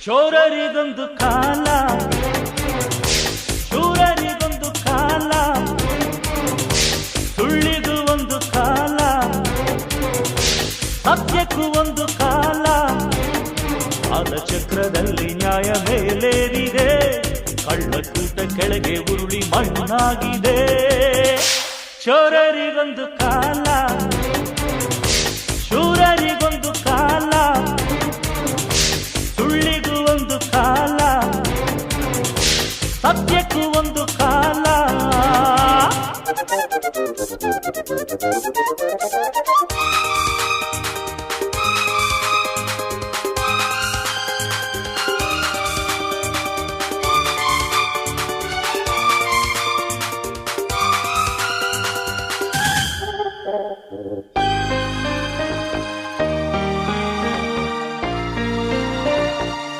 ಶೋರರಿಗೊಂದು ಕಾಲ, ಶೂರರಿಗೊಂದು ಕಾಲ, ಸುಳ್ಳಿಗೂ ಒಂದು ಕಾಲ, ಸತ್ಯಕ್ಕೂ ಒಂದು ಕಾಲ. ಕಾಲಚಕ್ರದಲ್ಲಿ ನ್ಯಾಯ ಮೇಲೇರಿದೆ, ಕಳ್ಳಕೂಟ ಕೆಳಗೆ ಉರುಳಿ ಮಣ್ಣಾಗಿದೆ. ಶೋರರಿಗೊಂದು ಕಾಲ, ಶೂರರಿಗೊಂದು ಕಾಲ, ಸುಳ್ಳಿಗೂ ಒಂದು ಕಾಲ, ಸತ್ಯಕ್ಕೂ ಒಂದು ಕಾಲ.